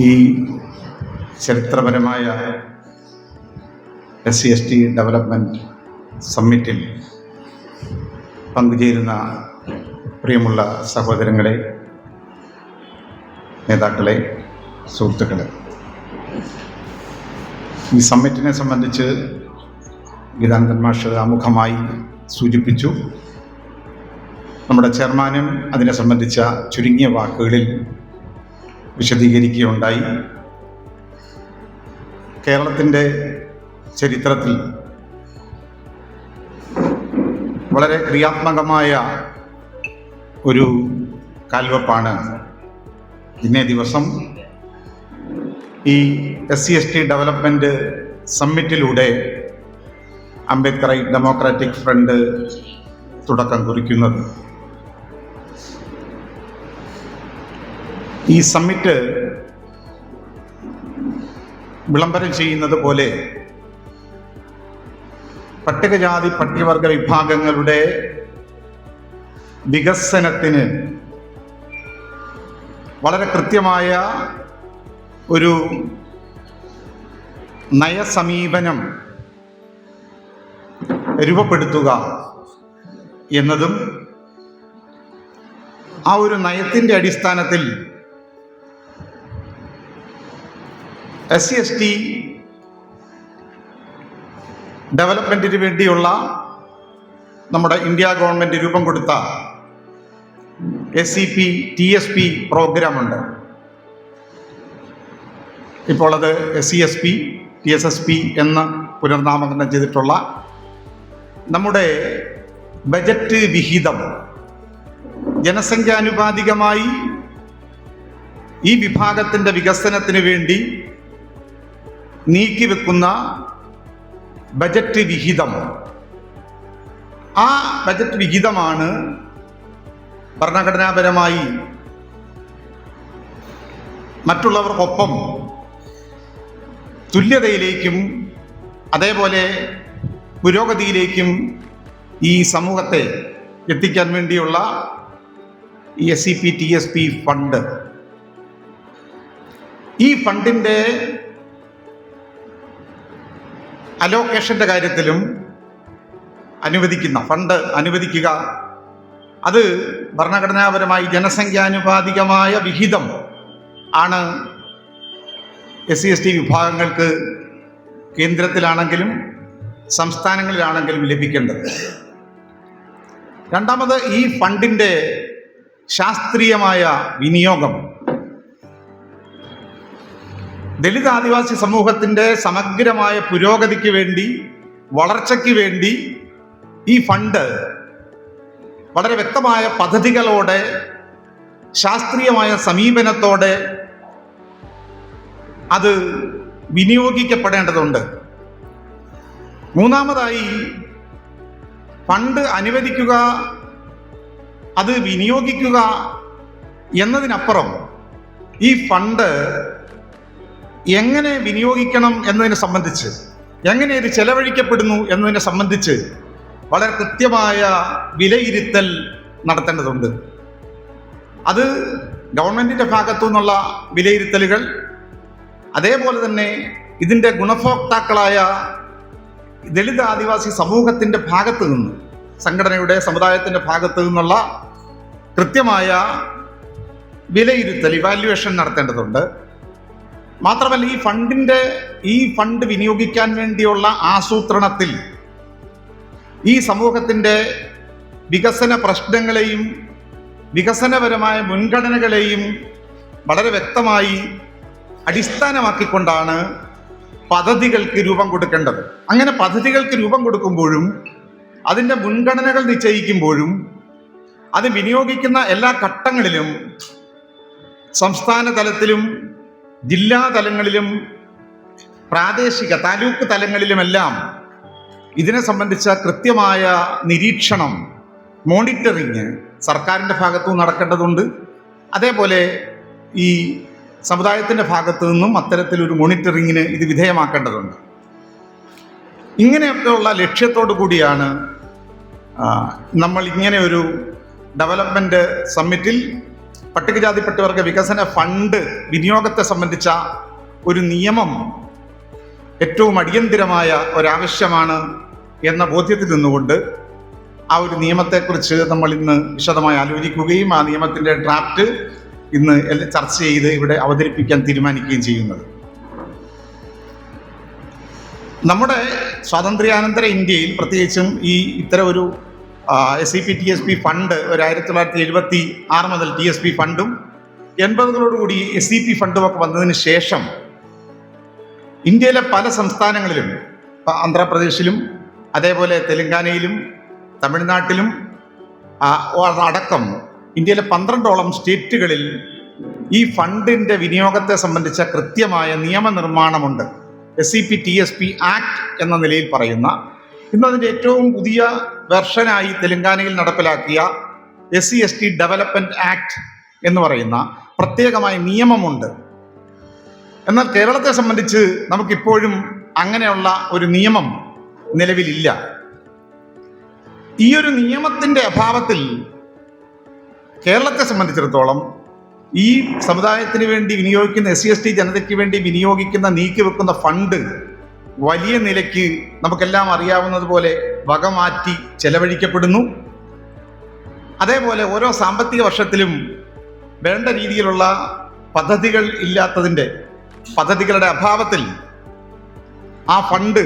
ഈ ചരിത്രപരമായ SC/ST development സമ്മിറ്റിൽ പങ്കുചേരുന്ന പ്രിയമുള്ള സഹോദരങ്ങളെ, നേതാക്കളെ, സുഹൃത്തുക്കളെ, ഈ സമ്മിറ്റിനെ സംബന്ധിച്ച് ഗീതാനന്ദൻ മാഷ് ആമുഖമായി സൂചിപ്പിച്ചു. നമ്മുടെ ചെയർമാനും അതിനെ സംബന്ധിച്ച ചുരുങ്ങിയ വാക്കുകളിൽ വിശദീകരിക്കുകയുണ്ടായി. കേരളത്തിൻ്റെ ചരിത്രത്തിൽ വളരെ ക്രിയാത്മകമായ ഒരു കാൽവെപ്പാണ് ഇന്നേ ദിവസം ഈ SC/ST ഡെവലപ്മെൻറ്റ് സമ്മിറ്റിലൂടെ അംബേദ്കറൈറ്റ് ഡെമോക്രാറ്റിക് ഫ്രണ്ട് തുടക്കം കുറിക്കുന്നത്. ഈ സമ്മിറ്റ് വിളംബരം ചെയ്യുന്നത് പോലെ പട്ടികജാതി പട്ടികവർഗ വിഭാഗങ്ങളുടെ വികസനത്തിന് വളരെ കൃത്യമായ ഒരു നയസമീപനം രൂപപ്പെടുത്തുക എന്നതും ആ ഒരു നയത്തിൻ്റെ അടിസ്ഥാനത്തിൽ SC/ST ഡെവലപ്മെൻറ്റിന് വേണ്ടിയുള്ള നമ്മുടെ ഇന്ത്യ ഗവൺമെൻറ് രൂപം കൊടുത്ത SCP-TSP പ്രോഗ്രാമുണ്ട്. ഇപ്പോൾ അത് SC/ST-TSSP എന്ന് പുനർനാമകരണം ചെയ്തിട്ടുള്ള നമ്മുടെ ബജറ്റ് വിഹിതം ജനസംഖ്യാനുപാതികമായി ഈ വിഭാഗത്തിൻ്റെ വികസനത്തിന് വേണ്ടി നീക്കിവെക്കുന്ന ബജറ്റ് വിഹിതം, ആ ബജറ്റ് വിഹിതമാണ് ഭരണഘടനാപരമായി മറ്റുള്ളവർക്കൊപ്പം തുല്യതയിലേക്കും അതേപോലെ പുരോഗതിയിലേക്കും ഈ സമൂഹത്തെ എത്തിക്കാൻ വേണ്ടിയുള്ള ഈ SCP-TSP ഫണ്ട്. ഈ ഫണ്ടിൻ്റെ അലോക്കേഷൻ്റെ കാര്യത്തിലും ഫണ്ട് അനുവദിക്കുക, അത് ഭരണഘടനാപരമായി ജനസംഖ്യാനുപാതികമായ വിഹിതം ആണ് SC/ST വിഭാഗങ്ങൾക്ക് കേന്ദ്രത്തിലാണെങ്കിലും സംസ്ഥാനങ്ങളിലാണെങ്കിലും ലഭിക്കേണ്ടത്. രണ്ടാമത്, ഈ ഫണ്ടിൻ്റെ ശാസ്ത്രീയമായ വിനിയോഗം ദളിത് ആദിവാസി സമൂഹത്തിൻ്റെ സമഗ്രമായ പുരോഗതിക്ക് വേണ്ടി, വളർച്ചയ്ക്ക് വേണ്ടി ഈ ഫണ്ട് വളരെ വ്യക്തമായ പദ്ധതികളോടെ, ശാസ്ത്രീയമായ സമീപനത്തോടെ അത് വിനിയോഗിക്കപ്പെടേണ്ടതുണ്ട്. മൂന്നാമതായി, ഫണ്ട് അനുവദിക്കുക, അത് വിനിയോഗിക്കുക എന്നതിനപ്പുറം ഈ ഫണ്ട് എങ്ങനെ വിനിയോഗിക്കണം എന്നതിനെ സംബന്ധിച്ച്, എങ്ങനെ ഇത് ചെലവഴിക്കപ്പെടുന്നു എന്നതിനെ സംബന്ധിച്ച് വളരെ കൃത്യമായ വിലയിരുത്തൽ നടത്തേണ്ടതുണ്ട്. അത് ഗവൺമെൻറ്റിൻ്റെ ഭാഗത്തു നിന്നുള്ള വിലയിരുത്തലുകൾ, അതേപോലെ തന്നെ ഇതിൻ്റെ ഗുണഭോക്താക്കളായ ദളിത് ആദിവാസി സമൂഹത്തിൻ്റെ ഭാഗത്തു നിന്ന്, സംഘടനയുടെ സമുദായത്തിൻ്റെ ഭാഗത്തു നിന്നുള്ള കൃത്യമായ വിലയിരുത്തൽ, ഇവാല്യുവേഷൻ നടത്തേണ്ടതുണ്ട്. മാത്രമല്ല, ഈ ഫണ്ട് വിനിയോഗിക്കാൻ വേണ്ടിയുള്ള ആസൂത്രണത്തിൽ ഈ സമൂഹത്തിൻ്റെ വികസന പ്രശ്നങ്ങളെയും വികസനപരമായ മുൻഗണനകളെയും വളരെ വ്യക്തമായി അടിസ്ഥാനമാക്കിക്കൊണ്ടാണ് പദ്ധതികൾക്ക് രൂപം കൊടുക്കേണ്ടത്. അങ്ങനെ പദ്ധതികൾക്ക് രൂപം കൊടുക്കുമ്പോഴും അതിൻ്റെ മുൻഗണനകൾ നിശ്ചയിക്കുമ്പോഴും അത് വിനിയോഗിക്കുന്ന എല്ലാ ഘട്ടങ്ങളിലും സംസ്ഥാന തലത്തിലും ജില്ലാ തലങ്ങളിലും പ്രാദേശിക താലൂക്ക് തലങ്ങളിലുമെല്ലാം ഇതിനെ സംബന്ധിച്ച കൃത്യമായ നിരീക്ഷണം, മോണിറ്ററിങ് സർക്കാരിൻ്റെ ഭാഗത്തു നടക്കേണ്ടതുണ്ട്. അതേപോലെ ഈ സമുദായത്തിൻ്റെ ഭാഗത്തു നിന്നും അത്തരത്തിലൊരു മോണിറ്ററിങ്ങിന് ഇത് വിധേയമാക്കേണ്ടതുണ്ട്. ഇങ്ങനെയൊക്കെയുള്ള ലക്ഷ്യത്തോടു കൂടിയാണ് നമ്മൾ ഇങ്ങനെ ഒരു ഡെവലപ്മെൻറ്റ് സമ്മിറ്റിൽ പട്ടികജാതി പട്ടികവർഗ വികസന ഫണ്ട് വിനിയോഗത്തെ സംബന്ധിച്ച ഒരു നിയമം ഏറ്റവും അടിയന്തിരമായ ഒരാവശ്യമാണ് എന്ന ബോധ്യത്തിൽ നിന്നുകൊണ്ട് ആ ഒരു നിയമത്തെക്കുറിച്ച് നമ്മൾ ഇന്ന് വിശദമായി ആലോചിക്കുകയും ആ നിയമത്തിൻ്റെ ഡ്രാഫ്റ്റ് ഇന്ന് ചർച്ച ചെയ്ത് ഇവിടെ അവതരിപ്പിക്കാൻ തീരുമാനിക്കുകയും ചെയ്യുന്നത്. നമ്മുടെ സ്വാതന്ത്ര്യാനന്തര ഇന്ത്യയിൽ പ്രത്യേകിച്ചും ഇത്തരം ഒരു SEP-TSP ഫണ്ട് ഒരു 1976 മുതൽ TSP ഫണ്ടും 80കളോടുകൂടി SEP ഫണ്ടും ഒക്കെ വന്നതിന് ശേഷം ഇന്ത്യയിലെ പല സംസ്ഥാനങ്ങളിലും, ആന്ധ്രാപ്രദേശിലും അതേപോലെ തെലങ്കാനയിലും തമിഴ്നാട്ടിലും അടക്കം ഇന്ത്യയിലെ 12ഓളം സ്റ്റേറ്റുകളിൽ ഈ ഫണ്ടിൻ്റെ വിനിയോഗത്തെ സംബന്ധിച്ച കൃത്യമായ നിയമനിർമ്മാണമുണ്ട്. SEP-TSP ആക്ട് എന്ന നിലയിൽ പറയുന്ന, ഇന്നതിൻ്റെ ഏറ്റവും പുതിയ വെർഷനായി തെലങ്കാനയിൽ നടപ്പിലാക്കിയ SC/ST ഡെവലപ്മെൻറ്റ് ആക്ട് എന്ന് പറയുന്ന പ്രത്യേകമായ നിയമമുണ്ട്. എന്നാൽ കേരളത്തെ സംബന്ധിച്ച് നമുക്കിപ്പോഴും അങ്ങനെയുള്ള ഒരു നിയമം നിലവിലില്ല. ഈ ഒരു നിയമത്തിൻ്റെ അഭാവത്തിൽ കേരളത്തെ സംബന്ധിച്ചിടത്തോളം ഈ സമുദായത്തിന് വേണ്ടി വിനിയോഗിക്കുന്ന SC/ST ജനതയ്ക്ക് വേണ്ടി വിനിയോഗിക്കുന്ന നീക്കിവെക്കുന്ന ഫണ്ട് വലിയ നിലയ്ക്ക് നമുക്കെല്ലാം അറിയാവുന്നതുപോലെ വകമാറ്റി ചെലവഴിക്കപ്പെടുന്നു. അതേപോലെ ഓരോ സാമ്പത്തിക വർഷത്തിലും വേണ്ട രീതിയിലുള്ള പദ്ധതികളുടെ അഭാവത്തിൽ ആ ഫണ്ട്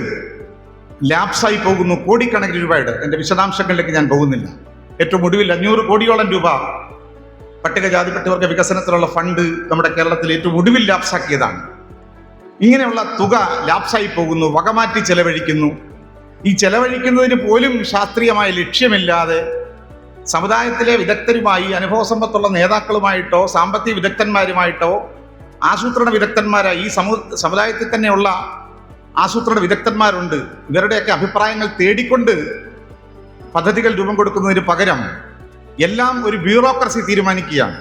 ലാപ്സായി പോകുന്നു. കോടിക്കണക്കിന് രൂപയുടെ, എൻ്റെ വിശദാംശങ്ങളിലേക്ക് ഞാൻ പോകുന്നില്ല. ഏറ്റവും ഒടുവിൽ 500 കോടിയോളം രൂപ പട്ടികജാതി പട്ടികവർഗ വികസനത്തിലുള്ള ഫണ്ട് നമ്മുടെ കേരളത്തിൽ ഏറ്റവും ഒടുവിൽ ലാപ്സാക്കിയതാണ്. ഇങ്ങനെയുള്ള തുക ലാപ്സായി പോകുന്നു, വകമാറ്റി ചെലവഴിക്കുന്നു. ഈ ചെലവഴിക്കുന്നതിന് പോലും ശാസ്ത്രീയമായ ലക്ഷ്യമില്ലാതെ സമുദായത്തിലെ വിദഗ്ധരുമായി, അനുഭവസമ്പത്തുള്ള നേതാക്കളുമായിട്ടോ സാമ്പത്തിക വിദഗ്ധന്മാരുമായിട്ടോ ആസൂത്രണ വിദഗ്ധന്മാരായി ഈ സമുദായത്തിൽ തന്നെയുള്ള ആസൂത്രണ വിദഗ്ധന്മാരുണ്ട്. ഇവരുടെയൊക്കെ അഭിപ്രായങ്ങൾ തേടിക്കൊണ്ട് പദ്ധതികൾ രൂപം കൊടുക്കുന്നതിന് പകരം എല്ലാം ഒരു ബ്യൂറോക്രസി തീരുമാനിക്കുകയാണ്.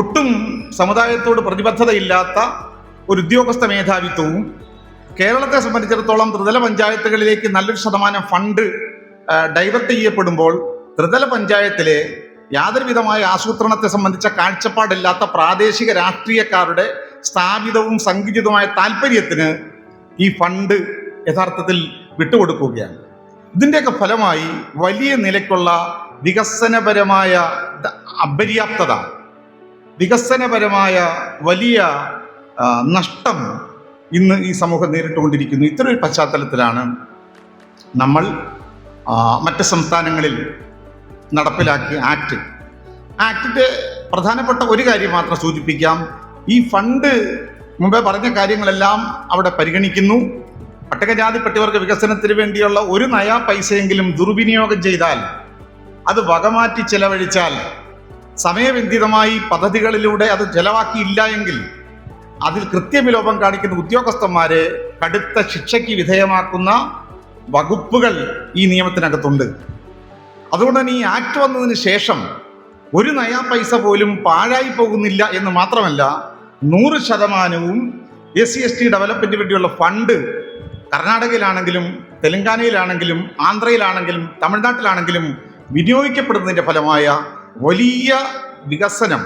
ഒട്ടും സമുദായത്തോട് പ്രതിബദ്ധതയില്ലാത്ത ഒരു ഉദ്യോഗസ്ഥ മേധാവിത്വവും. കേരളത്തെ സംബന്ധിച്ചിടത്തോളം ത്രിതല പഞ്ചായത്തുകളിലേക്ക് നല്ലൊരു ശതമാനം ഫണ്ട് ഡൈവേർട്ട് ചെയ്യപ്പെടുമ്പോൾ ത്രിതല പഞ്ചായത്തിലെ യാതൊരുവിധമായ ആസൂത്രണത്തെ സംബന്ധിച്ച കാഴ്ചപ്പാടില്ലാത്ത പ്രാദേശിക രാഷ്ട്രീയക്കാരുടെ സ്ഥാപിതവും സങ്കുചിതവുമായ താല്പര്യത്തിന് ഈ ഫണ്ട് യഥാർത്ഥത്തിൽ വിട്ടുകൊടുക്കുകയാണ്. ഇതിൻ്റെയൊക്കെ ഫലമായി വലിയ നിലയ്ക്കുള്ള വികസനപരമായ അപര്യാപ്തത, വികസനപരമായ വലിയ നഷ്ടം ഇന്ന് ഈ സമൂഹം നേരിട്ടുകൊണ്ടിരിക്കുന്നു. ഇത്തരൊരു പശ്ചാത്തലത്തിലാണ് നമ്മൾ മറ്റ് സംസ്ഥാനങ്ങളിൽ നടപ്പിലാക്കിയ ആക്ടിൻ്റെ പ്രധാനപ്പെട്ട ഒരു കാര്യം മാത്രം സൂചിപ്പിക്കാം. ഈ ഫണ്ട് മുമ്പേ പറഞ്ഞ കാര്യങ്ങളെല്ലാം അവിടെ പരിഗണിക്കുന്നു. പട്ടികജാതി പട്ടികവർഗ വികസനത്തിന് വേണ്ടിയുള്ള ഒരു നയാ പൈസയെങ്കിലും ദുർവിനിയോഗം ചെയ്താൽ, അത് വകമാറ്റി ചെലവഴിച്ചാൽ, സമയബന്ധിതമായി പദ്ധതികളിലൂടെ അത് ചെലവാക്കിയില്ല എങ്കിൽ അതിൽ കൃത്യവിലോപം കാണിക്കുന്ന ഉദ്യോഗസ്ഥന്മാരെ കടുത്ത ശിക്ഷയ്ക്ക് വിധേയമാക്കുന്ന വകുപ്പുകൾ ഈ നിയമത്തിനകത്തുണ്ട്. അതുകൊണ്ട് തന്നെ ഈ ആക്ട് വന്നതിന് ശേഷം ഒരു നയാ പൈസ പോലും പാഴായി പോകുന്നില്ല എന്ന് മാത്രമല്ല, 100% SC/ST ഡെവലപ്മെൻറ്റിന് വേണ്ടിയുള്ള ഫണ്ട് കർണാടകയിലാണെങ്കിലും തെലങ്കാനയിലാണെങ്കിലും ആന്ധ്രയിലാണെങ്കിലും തമിഴ്നാട്ടിലാണെങ്കിലും വിനിയോഗിക്കപ്പെടുന്നതിൻ്റെ ഫലമായ വലിയ വികസനം,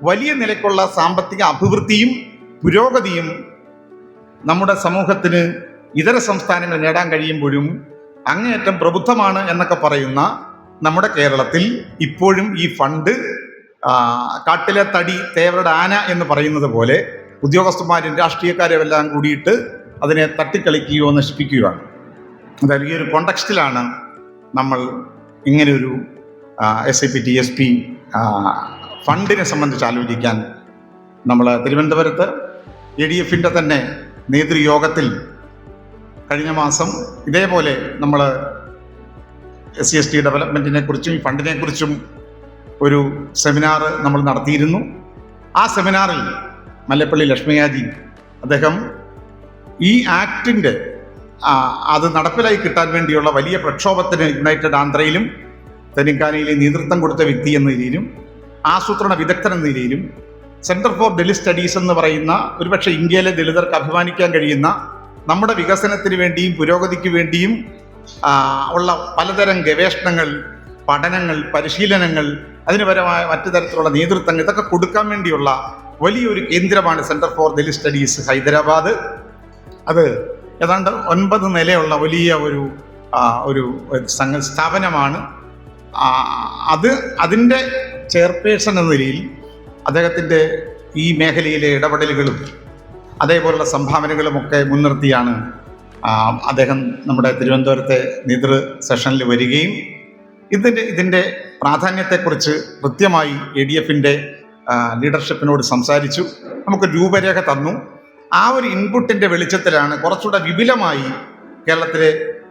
വലിയ നിലയ്ക്കുള്ള സാമ്പത്തിക അഭിവൃദ്ധിയും പുരോഗതിയും നമ്മുടെ സമൂഹത്തിന് ഇതര സംസ്ഥാനങ്ങൾ നേടാൻ കഴിയുമ്പോഴും അങ്ങേയറ്റം പ്രബുദ്ധമാണ് എന്നൊക്കെ പറയുന്ന നമ്മുടെ കേരളത്തിൽ ഇപ്പോഴും ഈ ഫണ്ട് കാട്ടിലെ തടി തേവരുടെ ആന എന്ന് പറയുന്നത് പോലെ ഉദ്യോഗസ്ഥന്മാരും രാഷ്ട്രീയക്കാരും എല്ലാം കൂടിയിട്ട് അതിനെ തട്ടിക്കളിക്കുകയോ നശിപ്പിക്കുകയാണ്. എന്തായാലും ഈ ഒരു കോണ്ടക്സ്റ്റിലാണ് നമ്മൾ ഇങ്ങനെയൊരു SEP-TSP ഫണ്ടിനെ സംബന്ധിച്ച് ആലോചിക്കാൻ നമ്മൾ തിരുവനന്തപുരത്ത് ADF-ൻ്റെ തന്നെ നേതൃയോഗത്തിൽ കഴിഞ്ഞ മാസം ഇതേപോലെ നമ്മൾ SC/ST ഡെവലപ്മെൻറ്റിനെ കുറിച്ചും ഈ ഫണ്ടിനെ കുറിച്ചും ഒരു സെമിനാർ നമ്മൾ നടത്തിയിരുന്നു. ആ സെമിനാറിൽ മല്ലപ്പള്ളി ലക്ഷ്മിയാജി അദ്ദേഹം ഈ ആക്ടിൻ്റെ അത് നടപ്പിലായി കിട്ടാൻ വേണ്ടിയുള്ള വലിയ പ്രക്ഷോഭത്തിന് യുണൈറ്റഡ് ആന്ധ്രയിലും തെലങ്കാനയിലും നേതൃത്വം കൊടുത്ത വ്യക്തി എന്ന നിലയിലും ആസൂത്രണ വിദഗ്ധൻ എന്ന നിലയിലും സെൻറ്റർ ഫോർ ദലിത് സ്റ്റഡീസ് എന്ന് പറയുന്ന ഒരുപക്ഷെ ഇന്ത്യയിലെ ദളിതർക്ക് അഭിമാനിക്കാൻ കഴിയുന്ന നമ്മുടെ വികസനത്തിന് വേണ്ടിയും പുരോഗതിക്ക് വേണ്ടിയും ഉള്ള പലതരം ഗവേഷണങ്ങൾ, പഠനങ്ങൾ, പരിശീലനങ്ങൾ അതിനുപരമായ മറ്റു തരത്തിലുള്ള നേതൃത്വങ്ങൾ ഇതൊക്കെ കൊടുക്കാൻ വേണ്ടിയുള്ള വലിയൊരു കേന്ദ്രമാണ് centre for Dalit studies Hyderabad. അത് ഏതാണ്ട് 9 നിലയുള്ള വലിയ ഒരു സ്ഥാപനമാണ്. അതിൻ്റെ ചെയർപേഴ്സൺ എന്ന നിലയിൽ അദ്ദേഹത്തിൻ്റെ ഈ മേഖലയിലെ ഇടപെടലുകളും അതേപോലുള്ള സംഭാവനകളുമൊക്കെ മുൻനിർത്തിയാണ് അദ്ദേഹം നമ്മുടെ തിരുവനന്തപുരത്തെ നേതൃ സെഷനിൽ വരികയും ഇതിൻ്റെ പ്രാധാന്യത്തെക്കുറിച്ച് കൃത്യമായി ADF-ൻ്റെ ലീഡർഷിപ്പിനോട് സംസാരിച്ചു, നമുക്ക് രൂപരേഖ തന്നു. ആ ഒരു ഇൻപുട്ടിൻ്റെ വെളിച്ചത്തിലാണ് കുറച്ചുകൂടെ വിപുലമായി കേരളത്തിലെ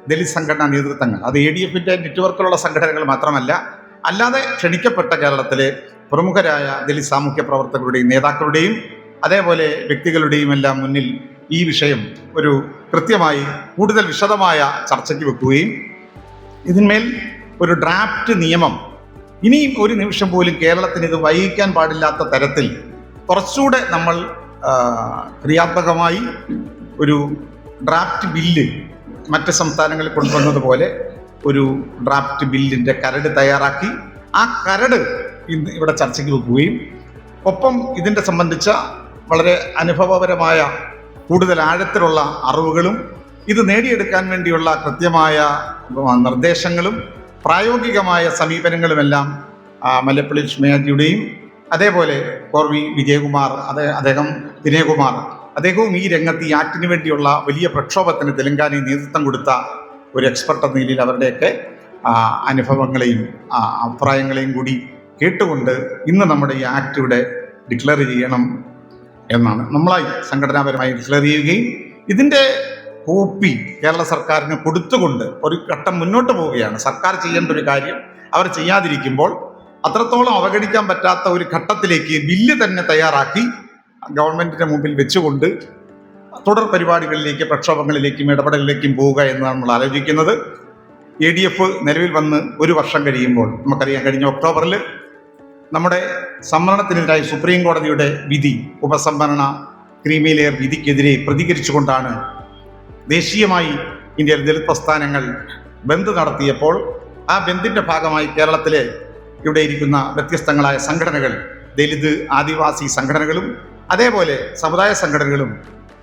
ദലിത് സംഘടനാ നേതൃത്വങ്ങൾ, അത് ADF-ൻ്റെ നെറ്റ്വർക്കിലുള്ള സംഘടനകൾ മാത്രമല്ല, അല്ലാതെ ക്ഷണിക്കപ്പെട്ട കേരളത്തിലെ പ്രമുഖരായ ദലിത് സാമൂഹ്യ പ്രവർത്തകരുടെയും നേതാക്കളുടെയും അതേപോലെ വ്യക്തികളുടെയും എല്ലാം മുന്നിൽ ഈ വിഷയം ഒരു കൃത്യമായി കൂടുതൽ വിശദമായ ചർച്ചയ്ക്ക് വെക്കുകയും ഇതിന്മേൽ ഒരു ഡ്രാഫ്റ്റ് നിയമം ഇനിയും ഒരു നിമിഷം പോലും കേരളത്തിന് ഇത് വൈകിക്കാൻ പാടില്ലാത്ത തരത്തിൽ കുറച്ചുകൂടെ നമ്മൾ ക്രിയാത്മകമായി ഒരു ഡ്രാഫ്റ്റ് ബില്ല് മറ്റ് സംസ്ഥാനങ്ങളിൽ കൊണ്ടുവന്നതുപോലെ ഒരു ഡ്രാഫ്റ്റ് ബില്ലിൻ്റെ കരട് തയ്യാറാക്കി ആ കരട് ഇന്ന് ഇവിടെ ചർച്ചയ്ക്ക് വെക്കുകയും ഒപ്പം ഇതിൻ്റെ സംബന്ധിച്ച വളരെ അനുഭവപരമായ കൂടുതൽ ആഴത്തിലുള്ള അറിവുകളും ഇത് നേടിയെടുക്കാൻ വേണ്ടിയുള്ള കൃത്യമായ നിർദ്ദേശങ്ങളും പ്രായോഗികമായ സമീപനങ്ങളുമെല്ലാം മല്ലപ്പള്ളി ലക്ഷ്മിയാജിയുടെയും അതേപോലെ കോർവി വിജയകുമാർ അദ്ദേഹവും ഈ രംഗത്ത് ഈ ആക്ടിന് വേണ്ടിയുള്ള വലിയ പ്രക്ഷോഭത്തിന് തെലങ്കാനയിൽ നേതൃത്വം കൊടുത്ത ഒരു എക്സ്പെർട്ട് എന്ന നിലയിൽ അവരുടെയൊക്കെ അനുഭവങ്ങളെയും അഭിപ്രായങ്ങളെയും കൂടി കേട്ടുകൊണ്ട് ഇന്ന് നമ്മുടെ ഈ ആക്ട് ഇവിടെ ഡിക്ലെയർ ചെയ്യണം എന്നാണ് നമ്മളായി സംഘടനാപരമായി ഡിക്ലെയർ ചെയ്യുകയും ഇതിൻ്റെ കോപ്പി കേരള സർക്കാരിന് കൊടുത്തുകൊണ്ട് ഒരു ഘട്ടം മുന്നോട്ട് പോവുകയാണ്. സർക്കാർ ചെയ്യേണ്ട ഒരു കാര്യം അവർ ചെയ്യാതിരിക്കുമ്പോൾ അത്രത്തോളം അവഗണിക്കാൻ പറ്റാത്ത ഒരു ഘട്ടത്തിലേക്ക് ബില്ല് തന്നെ തയ്യാറാക്കി ഗവൺമെൻറ്റിൻ്റെ മുമ്പിൽ വെച്ചുകൊണ്ട് തുടർ പരിപാടികളിലേക്ക് പ്രക്ഷോഭങ്ങളിലേക്കും ഇടപെടലിലേക്കും പോവുക എന്നാണ് നമ്മൾ ആലോചിക്കുന്നത്. ADF നിലവിൽ വന്ന് 1 വർഷം കഴിയുമ്പോൾ നമുക്കറിയാം, കഴിഞ്ഞ ഒക്ടോബറിൽ നമ്മുടെ സംവരണത്തിനെതിരായി സുപ്രീം കോടതിയുടെ വിധി, ഉപസംവരണ ക്രീമി ലെയർ വിധിക്കെതിരെ പ്രതികരിച്ചുകൊണ്ടാണ് ദേശീയമായി ഇന്ത്യയിൽ ദലിത് പ്രസ്ഥാനങ്ങൾ ബന്ദ് നടത്തിയപ്പോൾ ആ ബന്ദിൻ്റെ ഭാഗമായി കേരളത്തിലെ ഇവിടെ ഇരിക്കുന്ന വ്യത്യസ്തങ്ങളായ സംഘടനകൾ, ദലിത് ആദിവാസി സംഘടനകളും അതേപോലെ സമുദായ സംഘടനകളും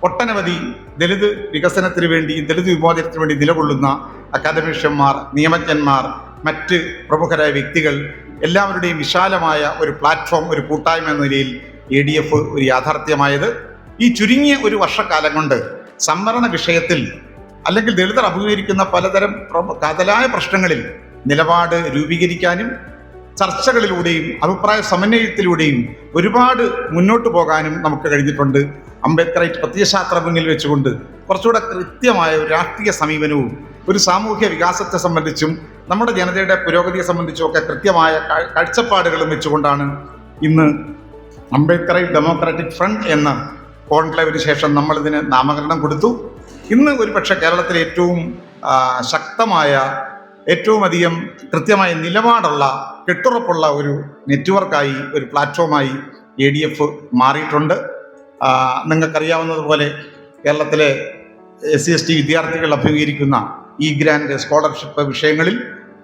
ഒട്ടനവധി ദലിത് വികസനത്തിന് വേണ്ടി, ദലിത് വിമോചനത്തിന് വേണ്ടി നിലകൊള്ളുന്ന അക്കാദമിഷ്യന്മാർ, നിയമജ്ഞന്മാർ, മറ്റ് പ്രമുഖരായ വ്യക്തികൾ എല്ലാവരുടെയും വിശാലമായ ഒരു പ്ലാറ്റ്ഫോം, ഒരു കൂട്ടായ്മ എന്ന നിലയിൽ ADF ഒരു യാഥാർത്ഥ്യമായത് ഈ ചുരുങ്ങിയ 1 വർഷക്കാലം കൊണ്ട് സംവരണ വിഷയത്തിൽ അല്ലെങ്കിൽ ദളിതർ അഭിമുഖീകരിക്കുന്ന പലതരം കാതലായ പ്രശ്നങ്ങളിൽ നിലപാട് രൂപീകരിക്കാനും ചർച്ചകളിലൂടെയും അഭിപ്രായ സമന്വയത്തിലൂടെയും ഒരുപാട് മുന്നോട്ട് പോകാനും നമുക്ക് കഴിഞ്ഞിട്ടുണ്ട്. അംബേദ്കറൈറ്റ് പ്രത്യയശാസ്ത്രം മുന്നിൽ വെച്ചുകൊണ്ട് കുറച്ചുകൂടെ കൃത്യമായ ഒരു രാഷ്ട്രീയ സമീപനവും ഒരു സാമൂഹ്യ വികാസത്തെ സംബന്ധിച്ചും നമ്മുടെ ജനതയുടെ പുരോഗതിയെ സംബന്ധിച്ചും ഒക്കെ കൃത്യമായ കാഴ്ചപ്പാടുകളും വെച്ചുകൊണ്ടാണ് ഇന്ന് അംബേദ്കറൈറ്റ് ഡെമോക്രാറ്റിക് ഫ്രണ്ട് എന്ന കോൺക്ലേവിന് ശേഷം നമ്മളിതിന് നാമകരണം കൊടുത്തു. ഇന്ന് ഒരുപക്ഷെ കേരളത്തിലെ ഏറ്റവും ശക്തമായ, ഏറ്റവും അധികം കൃത്യമായ നിലപാടുള്ള, കെട്ടുറപ്പുള്ള ഒരു നെറ്റ്വർക്കായി, ഒരു പ്ലാറ്റ്ഫോമായി ADF മാറിയിട്ടുണ്ട്. നിങ്ങൾക്കറിയാവുന്നതുപോലെ കേരളത്തിലെ SC/ST വിദ്യാർത്ഥികൾ അഭിമുഖീകരിക്കുന്ന ഗ്രാൻഡ് സ്കോളർഷിപ്പ് വിഷയങ്ങളിൽ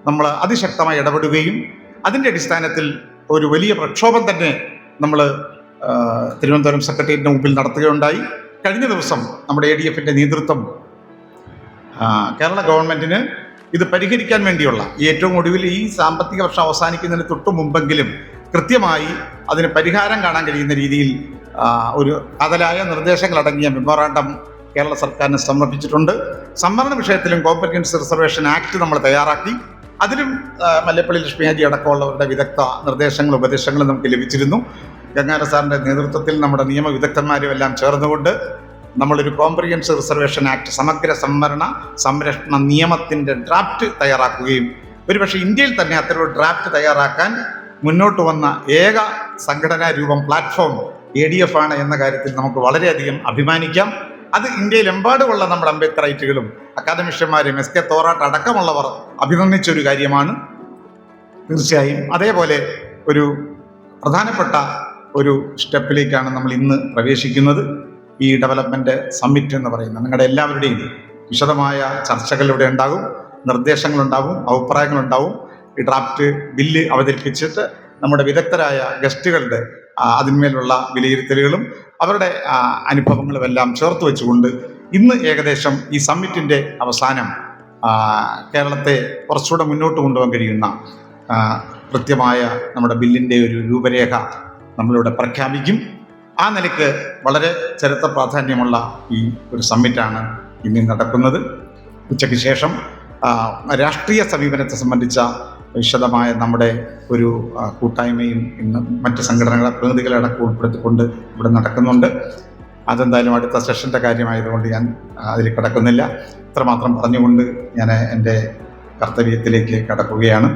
നമ്മൾ അതിശക്തമായി ഇടപെടുകയും അതിൻ്റെ അടിസ്ഥാനത്തിൽ ഒരു വലിയ പ്രക്ഷോഭം തന്നെ നമ്മൾ തിരുവനന്തപുരം സെക്രട്ടേറിയറ്റിന് മുമ്പിൽ നടത്തുകയുണ്ടായി. കഴിഞ്ഞ ദിവസം നമ്മുടെ ADF-ൻ്റെ നേതൃത്വം കേരള ഗവൺമെൻറ്റിന് ഇത് പരിഹരിക്കാൻ വേണ്ടിയുള്ള ഏറ്റവും ഒടുവിൽ ഈ സാമ്പത്തിക വർഷം അവസാനിക്കുന്നതിന് തൊട്ട് മുമ്പെങ്കിലും കൃത്യമായി അതിന് പരിഹാരം കാണാൻ കഴിയുന്ന രീതിയിൽ ഒരു കാതലായ നിർദ്ദേശങ്ങളടങ്ങിയ മെമ്മോറാണ്ടം കേരള സർക്കാരിന് സമർപ്പിച്ചിട്ടുണ്ട്. സംവരണ വിഷയത്തിലും കോംപ്രിഹെൻസീവ് റിസർവേഷൻ ആക്ട് നമ്മൾ തയ്യാറാക്കി. അതിലും മല്ലപ്പള്ളി ലക്ഷ്മിയാജി അടക്കമുള്ളവരുടെ വിദഗ്ധ നിർദ്ദേശങ്ങളും ഉപദേശങ്ങളും നമുക്ക് ലഭിച്ചിരുന്നു. ഗംഗാധര സാറിൻ്റെ നേതൃത്വത്തിൽ നമ്മുടെ നിയമവിദഗ്ധന്മാരും എല്ലാം ചേർന്നുകൊണ്ട് നമ്മളൊരു കോംപ്രിഹെൻസീവ് റിസർവേഷൻ ആക്ട്, സമഗ്ര സംവരണ സംരക്ഷണ നിയമത്തിൻ്റെ ഡ്രാഫ്റ്റ് തയ്യാറാക്കുകയും ഒരുപക്ഷെ ഇന്ത്യയിൽ തന്നെ അത്തരമൊരു ഡ്രാഫ്റ്റ് തയ്യാറാക്കാൻ മുന്നോട്ട് വന്ന ഏക സംഘടനാ രൂപം, പ്ലാറ്റ്ഫോം ADF ആണ് എന്ന കാര്യത്തിൽ നമുക്ക് വളരെയധികം അഭിമാനിക്കാം. അത് ഇന്ത്യയിലെമ്പാടുമുള്ള നമ്മുടെ അംബേദ്കറൈറ്റുകളും അക്കാദമിഷ്യന്മാരും SK തോറാട്ട് അടക്കമുള്ളവർ അഭിനന്ദിച്ചൊരു കാര്യമാണ്. തീർച്ചയായും അതേപോലെ ഒരു പ്രധാനപ്പെട്ട ഒരു സ്റ്റെപ്പിലേക്കാണ് നമ്മൾ ഇന്ന് പ്രവേശിക്കുന്നത്. ഈ ഡെവലപ്മെൻറ്റ് സമ്മിറ്റ് എന്ന് പറയുന്നത് നിങ്ങളുടെ എല്ലാവരുടെയും വിശദമായ ചർച്ചകളിലൂടെ ഉണ്ടാകും, നിർദ്ദേശങ്ങളുണ്ടാകും, അഭിപ്രായങ്ങളുണ്ടാവും. ഈ ഡ്രാഫ്റ്റ് ബില്ല് അവതരിപ്പിച്ചിട്ട് നമ്മുടെ വിദഗ്ധരായ ഗസ്റ്റുകളുടെ അതിന്മേലുള്ള വിലയിരുത്തലുകളും അവരുടെ അനുഭവങ്ങളും എല്ലാം ചേർത്ത് വെച്ചുകൊണ്ട് ഇന്ന് ഏകദേശം ഈ സമ്മിറ്റിൻ്റെ അവസാനം കേരളത്തെ കുറച്ചുകൂടെ മുന്നോട്ട് കൊണ്ടുപോകാൻ കഴിയുന്ന കൃത്യമായ നമ്മുടെ ബില്ലിൻ്റെ ഒരു രൂപരേഖ നമ്മളിവിടെ പ്രഖ്യാപിക്കും. ആ നിലയ്ക്ക് വളരെ ചരിത്ര പ്രാധാന്യമുള്ള ഈ ഒരു സമ്മിറ്റാണ് ഇന്ന് നടക്കുന്നത്. ഉച്ചയ്ക്ക് ശേഷം രാഷ്ട്രീയ സമീപനത്തെ സംബന്ധിച്ച വിശദമായ നമ്മുടെ ഒരു കൂട്ടായ്മയും ഇന്ന് മറ്റ് സംഘടനകളെ പ്രതിനിധികളെ അടക്കം ഉൾപ്പെടുത്തിക്കൊണ്ട് ഇവിടെ നടക്കുന്നുണ്ട്. അതെന്തായാലും അടുത്ത സെഷൻ്റെ കാര്യമായതുകൊണ്ട് ഞാൻ അതിൽ കടക്കുന്നില്ല. ഇത്രമാത്രം പറഞ്ഞുകൊണ്ട് ഞാൻ എൻ്റെ കർത്തവ്യത്തിലേക്ക് കടക്കുകയാണ്.